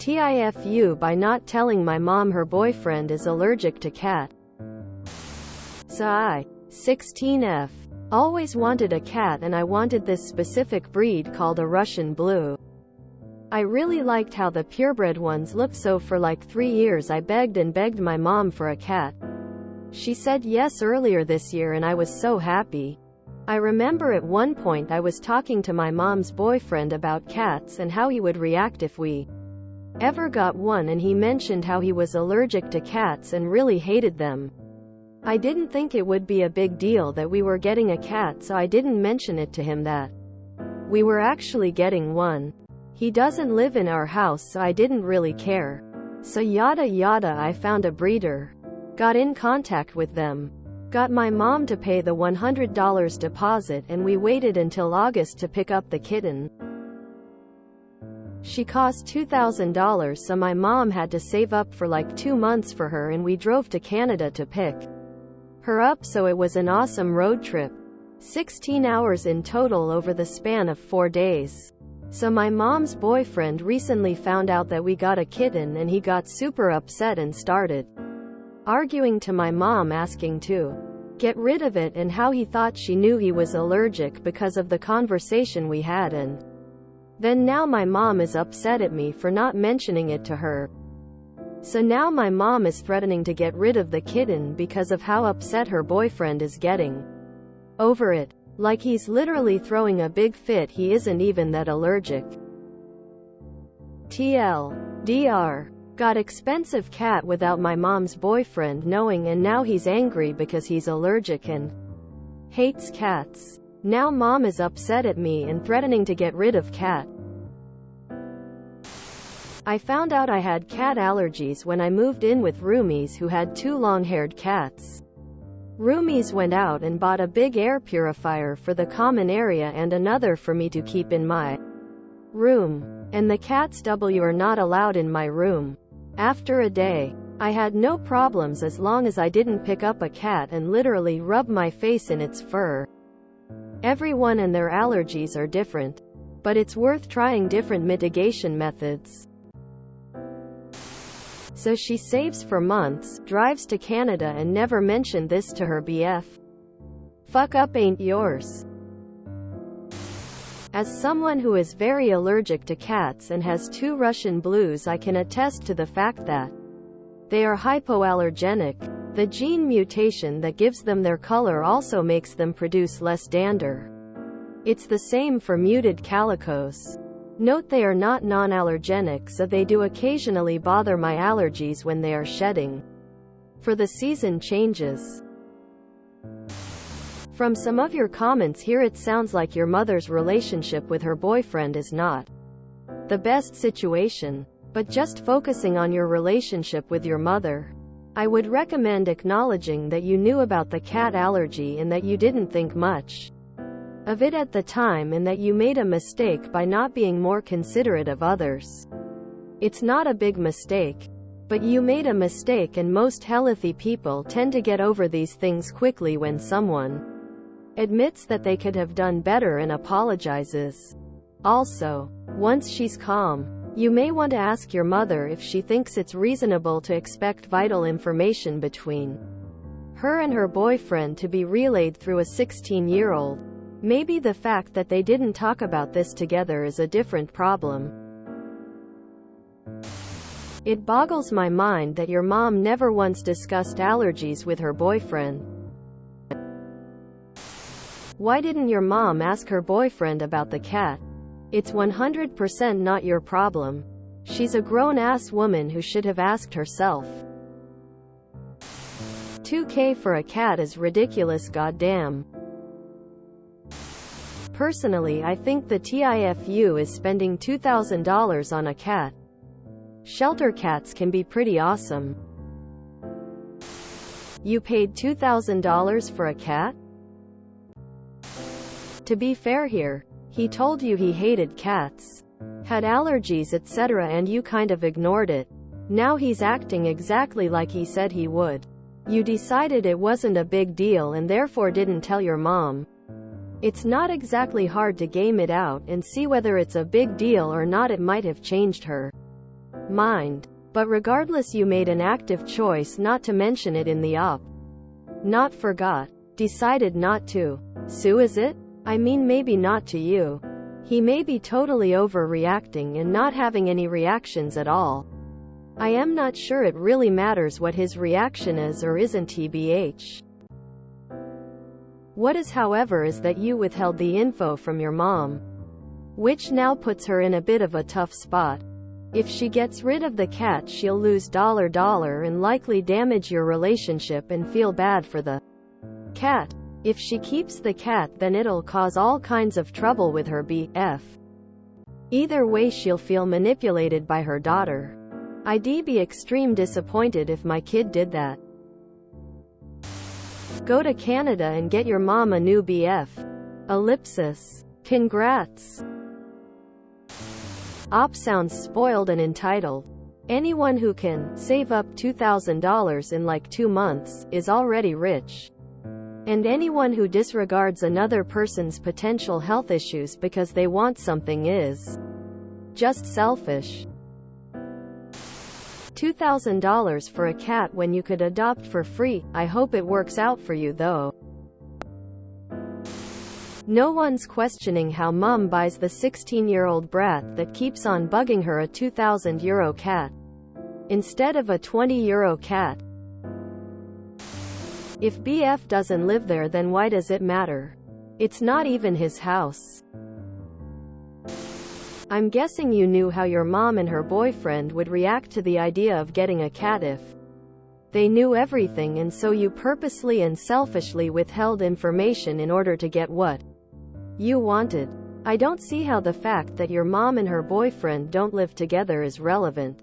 TIFU by not telling my mom her boyfriend is allergic to cat. So I, 16F, always wanted a cat, and I wanted this specific breed called a Russian blue. I really liked how the purebred ones looked, so for like 3 years I begged and begged my mom for a cat. She said yes earlier this year and I was so happy. I remember at one point I was talking to my mom's boyfriend about cats and how he would react if we ever got one, and he mentioned how he was allergic to cats and really hated them. I didn't think it would be a big deal that we were getting a cat, so I didn't mention it to him that we were actually getting one. He doesn't live in our house, so I didn't really care. So yada yada, I found a breeder, got in contact with them, got my mom to pay the $100 deposit, and we waited until August to pick up the kitten. She cost $2,000, so my mom had to save up for like 2 months for her, and we drove to Canada to pick her up, so it was an awesome road trip. 16 hours in total over the span of 4 days. So my mom's boyfriend recently found out that we got a kitten, and he got super upset and started arguing to my mom, asking to get rid of it, and how he thought she knew he was allergic because of the conversation we had, and then now my mom is upset at me for not mentioning it to her. So now my mom is threatening to get rid of the kitten because of how upset her boyfriend is getting over it. Like he's literally throwing a big fit. He isn't even that allergic. TLDR. Got expensive cat without my mom's boyfriend knowing, and now he's angry because he's allergic and hates cats. Now mom is upset at me and threatening to get rid of cat. I found out I had cat allergies when I moved in with roomies who had 2 long-haired cats. Roomies went out and bought a big air purifier for the common area and another for me to keep in my room. And the cats are not allowed in my room. After a day, I had no problems as long as I didn't pick up a cat and literally rub my face in its fur. Everyone and their allergies are different, but it's worth trying different mitigation methods. So she saves for months, drives to Canada, and never mentioned this to her BF. Fuck up ain't yours. As someone who is very allergic to cats and has 2 Russian blues, I can attest to the fact that they are hypoallergenic. The gene mutation that gives them their color also makes them produce less dander. It's the same for muted calicos. Note they are not non-allergenic, so they do occasionally bother my allergies when they are shedding for the season changes. From some of your comments here, it sounds like your mother's relationship with her boyfriend is not the best situation. But just focusing on your relationship with your mother, I would recommend acknowledging that you knew about the cat allergy and that you didn't think much of it at the time, and that you made a mistake by not being more considerate of others. It's not a big mistake, but you made a mistake, and most healthy people tend to get over these things quickly when someone admits that they could have done better and apologizes. Also, once she's calm, you may want to ask your mother if she thinks it's reasonable to expect vital information between her and her boyfriend to be relayed through a 16-year-old. Maybe the fact that they didn't talk about this together is a different problem. It boggles my mind that your mom never once discussed allergies with her boyfriend. Why didn't your mom ask her boyfriend about the cat? It's 100% not your problem. She's a grown-ass woman who should have asked herself. $2K for a cat is ridiculous, goddamn. Personally, I think the TIFU is spending $2,000 on a cat. Shelter cats can be pretty awesome. You paid $2,000 for a cat? To be fair here, he told you he hated cats, had allergies, etc., and you kind of ignored it. Now he's acting exactly like he said he would. You decided it wasn't a big deal and therefore didn't tell your mom. It's not exactly hard to game it out and see whether it's a big deal or not. It might have changed her mind. But regardless, you made an active choice not to mention it in the op. Not forgot. Decided not to. Sue, is it? I mean, maybe not to you. He may be totally overreacting and not having any reactions at all. I am not sure it really matters what his reaction is or isn't, tbh. What is, however, is that you withheld the info from your mom, which now puts her in a bit of a tough spot. If she gets rid of the cat, she'll lose $$ and likely damage your relationship and feel bad for the cat. If she keeps the cat, then it'll cause all kinds of trouble with her BF. Either way, she'll feel manipulated by her daughter. I'd be extreme disappointed if my kid did that. Go to Canada and get your mom a new BF. Ellipsis. Congrats. Op sounds spoiled and entitled. Anyone who can save up $2,000 in like 2 months is already rich. And anyone who disregards another person's potential health issues because they want something is just selfish. $2,000 for a cat when you could adopt for free. I hope it works out for you though. No one's questioning how mum buys the 16-year-old brat that keeps on bugging her a €2,000 cat instead of a €20 cat. If BF doesn't live there, then why does it matter? It's not even his house. I'm guessing you knew how your mom and her boyfriend would react to the idea of getting a cat if they knew everything, and so you purposely and selfishly withheld information in order to get what you wanted. I don't see how the fact that your mom and her boyfriend don't live together is relevant.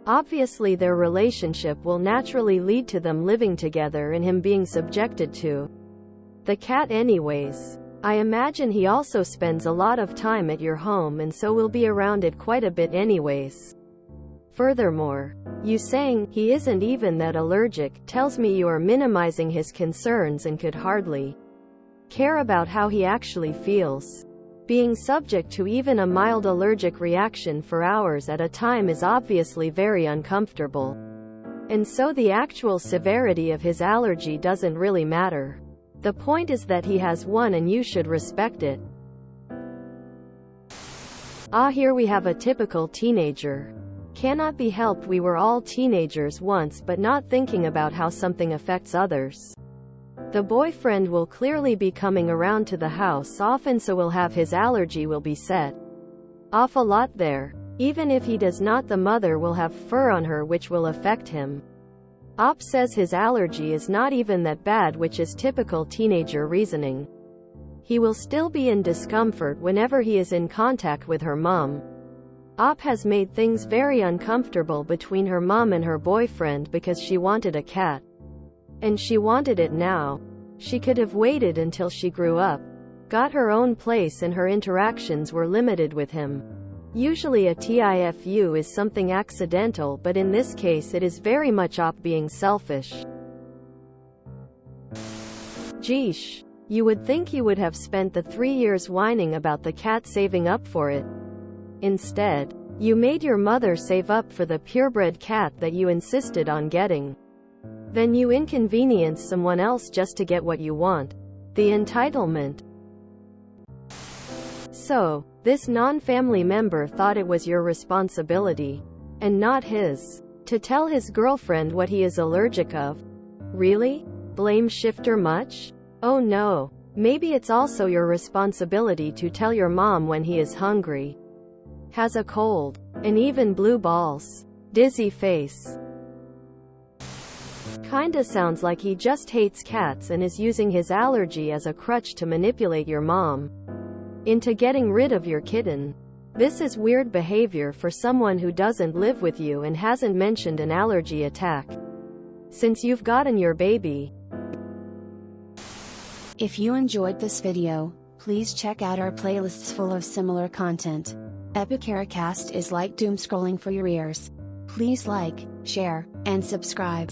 Obviously, their relationship will naturally lead to them living together and him being subjected to the cat anyways. I imagine he also spends a lot of time at your home and so will be around it quite a bit anyways. Furthermore, you saying he isn't even that allergic tells me you are minimizing his concerns and could hardly care about how he actually feels. Being subject to even a mild allergic reaction for hours at a time is obviously very uncomfortable. And so the actual severity of his allergy doesn't really matter. The point is that he has one and you should respect it. Here we have a typical teenager. Cannot be helped, we were all teenagers once, but not thinking about how something affects others. The boyfriend will clearly be coming around to the house often, so will have his allergy will be set off a lot there. Even if he does not, the mother will have fur on her which will affect him. Op says his allergy is not even that bad, which is typical teenager reasoning. He will still be in discomfort whenever he is in contact with her mom. Op has made things very uncomfortable between her mom and her boyfriend because she wanted a cat. And she wanted it now. She could have waited until she grew up, got her own place, and her interactions were limited with him. Usually a TIFU is something accidental, but in this case it is very much Op being selfish. Geesh. You would think you would have spent the 3 years whining about the cat saving up for it. Instead, you made your mother save up for the purebred cat that you insisted on getting. Then you inconvenience someone else just to get what you want. The entitlement. So, this non-family member thought it was your responsibility, and not his, to tell his girlfriend what he is allergic of. Really? Blame shifter much? Oh no. Maybe it's also your responsibility to tell your mom when he is hungry, has a cold, and even blue balls, dizzy face. Kinda sounds like he just hates cats and is using his allergy as a crutch to manipulate your mom into getting rid of your kitten. This is weird behavior for someone who doesn't live with you and hasn't mentioned an allergy attack since you've gotten your baby. If you enjoyed this video, please check out our playlists full of similar content. Epic Cast is like doom scrolling for your ears. Please like, share, and subscribe.